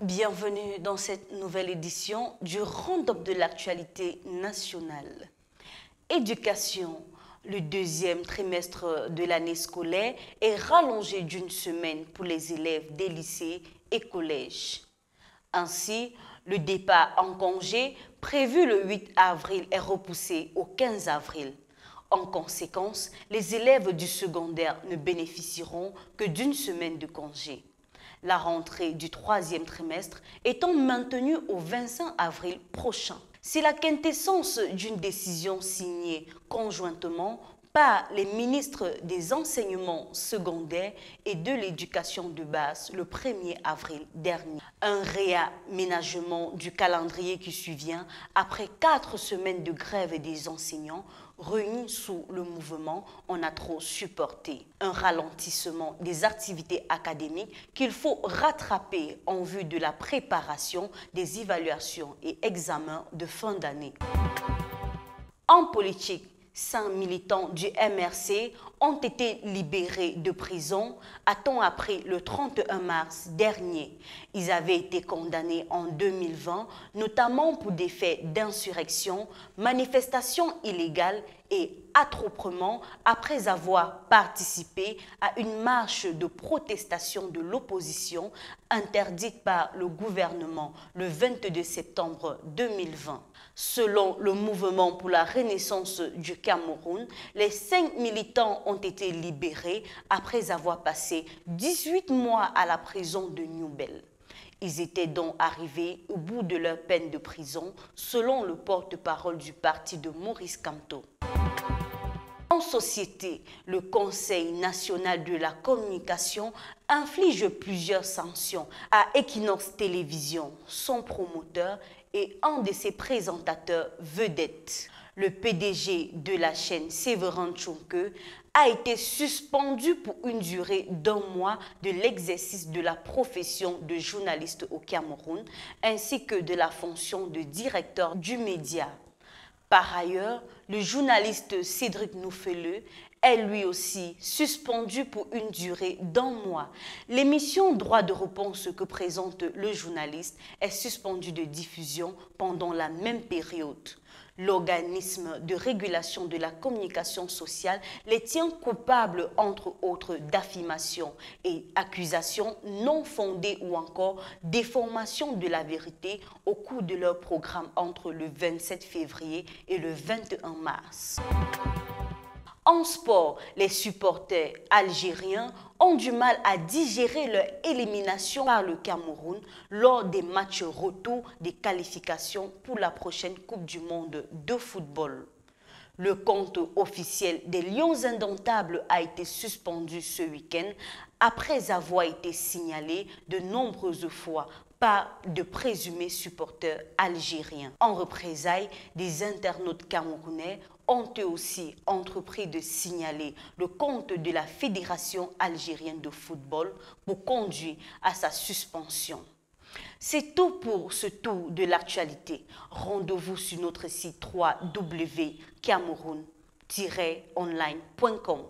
Bienvenue dans cette nouvelle édition du Round-up de l'actualité nationale. Éducation. Le deuxième trimestre de l'année scolaire est rallongé d'une semaine pour les élèves des lycées et collèges. Ainsi, le départ en congé prévu le 8 avril est repoussé au 15 avril. En conséquence, les élèves du secondaire ne bénéficieront que d'une semaine de congé. La rentrée du troisième trimestre étant maintenue au 25 avril prochain. C'est la quintessence d'une décision signée conjointement par les ministres des enseignements secondaires et de l'éducation de base le 1er avril dernier. Un réaménagement du calendrier qui survient après 4 semaines de grève des enseignants réunis sous le mouvement On a trop supporté. Un ralentissement des activités académiques qu'il faut rattraper en vue de la préparation des évaluations et examens de fin d'année. En politique, 5 militants du MRC ont été libérés de prison à temps après le 31 mars dernier. Ils avaient été condamnés en 2020, notamment pour des faits d'insurrection, manifestation illégale et attroupement après avoir participé à une marche de protestation de l'opposition interdite par le gouvernement le 22 septembre 2020. Selon le mouvement pour la renaissance du Cameroun, les 5 militants ont été libérés après avoir passé 18 mois à la prison de Newbel. Ils étaient donc arrivés au bout de leur peine de prison, selon le porte-parole du parti de Maurice Kamto. En société, le Conseil national de la communication inflige plusieurs sanctions à Equinox Télévision, son promoteur et un de ses présentateurs vedettes. Le PDG de la chaîne, Séverin Tchonke, a été suspendu pour une durée d'1 mois de l'exercice de la profession de journaliste au Cameroun, ainsi que de la fonction de directeur du média. Par ailleurs, le journaliste Cédric Nouffeleux est lui aussi suspendu pour une durée d'1 mois. L'émission Droit de réponse que présente le journaliste est suspendue de diffusion pendant la même période. L'organisme de régulation de la communication sociale les tient coupables, entre autres, d'affirmations et accusations non fondées ou encore déformation de la vérité au cours de leur programme entre le 27 février et le 21 mars. En sport, les supporters algériens ont du mal à digérer leur élimination par le Cameroun lors des matchs retour des qualifications pour la prochaine Coupe du Monde de football. Le compte officiel des Lions Indomptables a été suspendu ce week-end après avoir été signalé de nombreuses fois par de présumés supporters algériens. En représailles, des internautes camerounais ont eux aussi entrepris de signaler le compte de la Fédération algérienne de football pour conduire à sa suspension. C'est tout pour ce tour de l'actualité. Rendez-vous sur notre site www.cameroun-online.com.